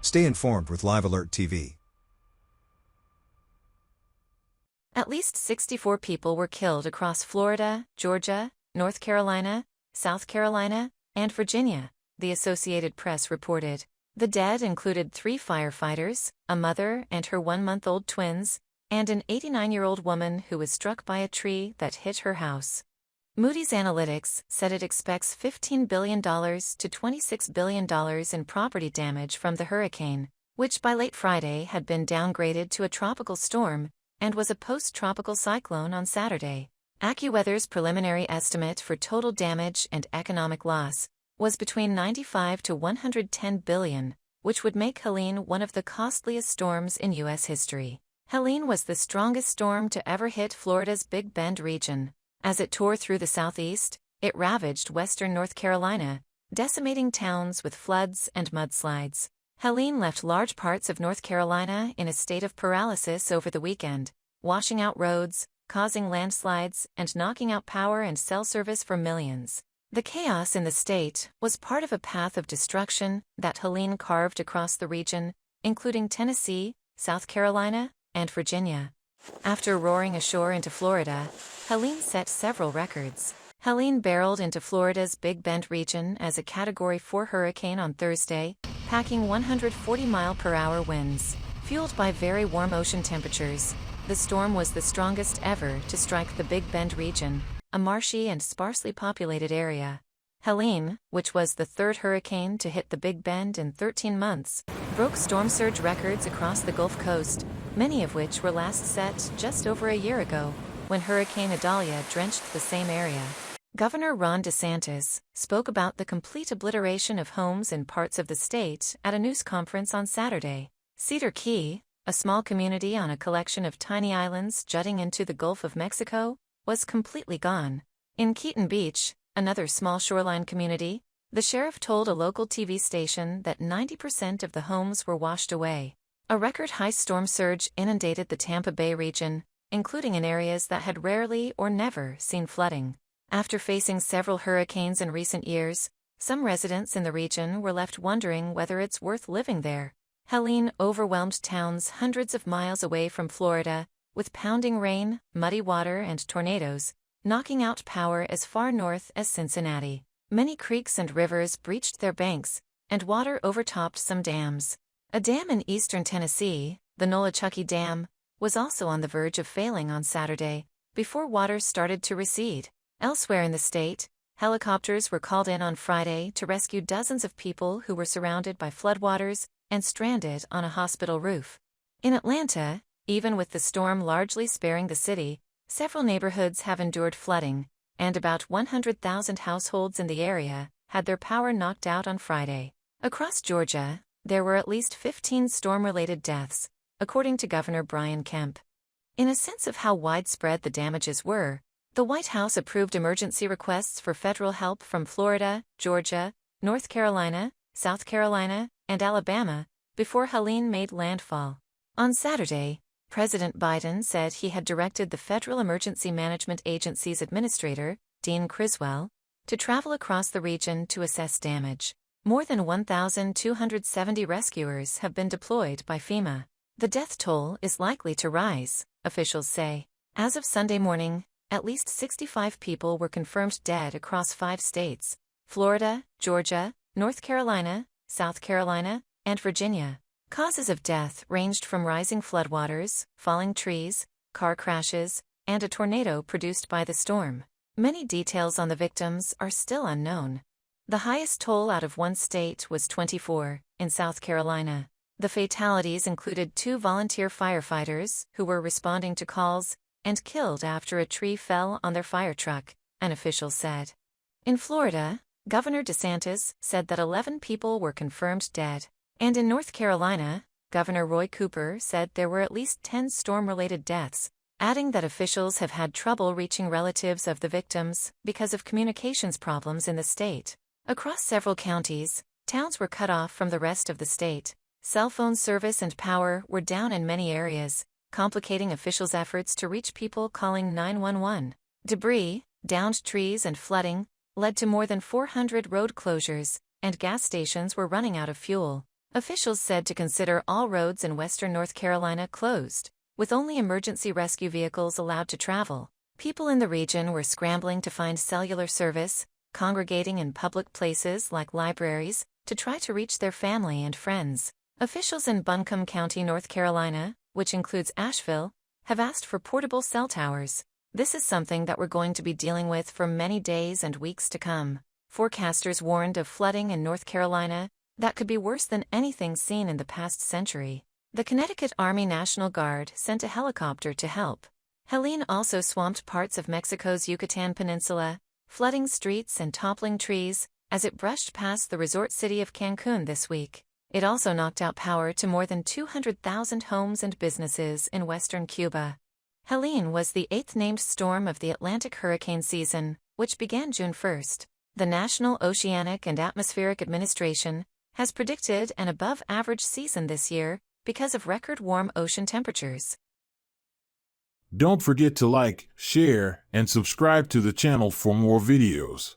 Stay informed with Live Alert TV. At least 64 people were killed across Florida, Georgia, North Carolina, South Carolina, and Virginia, the Associated Press reported. The dead included 3 firefighters, a mother and her 1-month-old twins, and an 89-year-old woman who was struck by a tree that hit her house. Moody's Analytics said it expects $15 billion to $26 billion in property damage from the hurricane, which by late Friday had been downgraded to a tropical storm and was a post-tropical cyclone on Saturday. AccuWeather's preliminary estimate for total damage and economic loss was between $95 to $110 billion, which would make Helene one of the costliest storms in U.S. history. Helene was the strongest storm to ever hit Florida's Big Bend region. As it tore through the southeast, it ravaged western North Carolina, decimating towns with floods and mudslides. Helene left large parts of North Carolina in a state of paralysis over the weekend, washing out roads, causing landslides, and knocking out power and cell service for millions. The chaos in the state was part of a path of destruction that Helene carved across the region, including Tennessee, South Carolina, and Virginia. After roaring ashore into Florida, Helene set several records. Helene barreled into Florida's Big Bend region as a Category 4 hurricane on Thursday, packing 140-mile-per-hour winds. Fueled by very warm ocean temperatures, the storm was the strongest ever to strike the Big Bend region, a marshy and sparsely populated area. Helene, which was the 3rd hurricane to hit the Big Bend in 13 months, broke storm surge records across the Gulf Coast, many of which were last set just over a year ago, when Hurricane Idalia drenched the same area. Governor Ron DeSantis spoke about the complete obliteration of homes in parts of the state at a news conference on Saturday. Cedar Key, a small community on a collection of tiny islands jutting into the Gulf of Mexico, was completely gone. In Keaton Beach, another small shoreline community, the sheriff told a local TV station that 90% of the homes were washed away. A record-high storm surge inundated the Tampa Bay region, including in areas that had rarely or never seen flooding. After facing several hurricanes in recent years, some residents in the region were left wondering whether it's worth living there. Helene overwhelmed towns hundreds of miles away from Florida, with pounding rain, muddy water, and tornadoes, knocking out power as far north as Cincinnati. Many creeks and rivers breached their banks, and water overtopped some dams. A dam in eastern Tennessee, the Nolichucky Dam, was also on the verge of failing on Saturday, before water started to recede. Elsewhere in the state, helicopters were called in on Friday to rescue dozens of people who were surrounded by floodwaters and stranded on a hospital roof. In Atlanta, even with the storm largely sparing the city, several neighborhoods have endured flooding, and about 100,000 households in the area had their power knocked out on Friday. Across Georgia, there were at least 15 storm-related deaths, according to Governor Brian Kemp. In a sense of how widespread the damages were, the White House approved emergency requests for federal help from Florida, Georgia, North Carolina, South Carolina, and Alabama before Helene made landfall. On Saturday, President Biden said he had directed the Federal Emergency Management Agency's administrator, Dean Criswell, to travel across the region to assess damage. More than 1,270 rescuers have been deployed by FEMA. The death toll is likely to rise, officials say. As of Sunday morning, at least 65 people were confirmed dead across 5 states: Florida, Georgia, North Carolina, South Carolina, and Virginia. Causes of death ranged from rising floodwaters, falling trees, car crashes, and a tornado produced by the storm. Many details on the victims are still unknown. The highest toll out of one state was 24, in South Carolina. The fatalities included 2 volunteer firefighters who were responding to calls and killed after a tree fell on their fire truck, an official said. In Florida, Governor DeSantis said that 11 people were confirmed dead. And in North Carolina, Governor Roy Cooper said there were at least 10 storm-related deaths, adding that officials have had trouble reaching relatives of the victims because of communications problems in the state. Across several counties, towns were cut off from the rest of the state. Cell phone service and power were down in many areas, complicating officials' efforts to reach people calling 911. Debris, downed trees, and flooding led to more than 400 road closures, and gas stations were running out of fuel. Officials said to consider all roads in western North Carolina closed, with only emergency rescue vehicles allowed to travel. People in the region were scrambling to find cellular service, congregating in public places like libraries to try to reach their family and friends. Officials in Buncombe County, North Carolina, which includes Asheville, have asked for portable cell towers. This is something that we're going to be dealing with for many days and weeks to come. Forecasters warned of flooding in North Carolina that could be worse than anything seen in the past century. The Connecticut Army National Guard sent a helicopter to help. Helene also swamped parts of Mexico's Yucatan Peninsula, flooding streets and toppling trees as it brushed past the resort city of Cancun this week. It also knocked out power to more than 200,000 homes and businesses in western Cuba. Helene was the 8th named storm of the Atlantic hurricane season, which began June 1st. The National Oceanic and Atmospheric Administration has predicted an above-average season this year because of record warm ocean temperatures. Don't forget to like, share, and subscribe to the channel for more videos.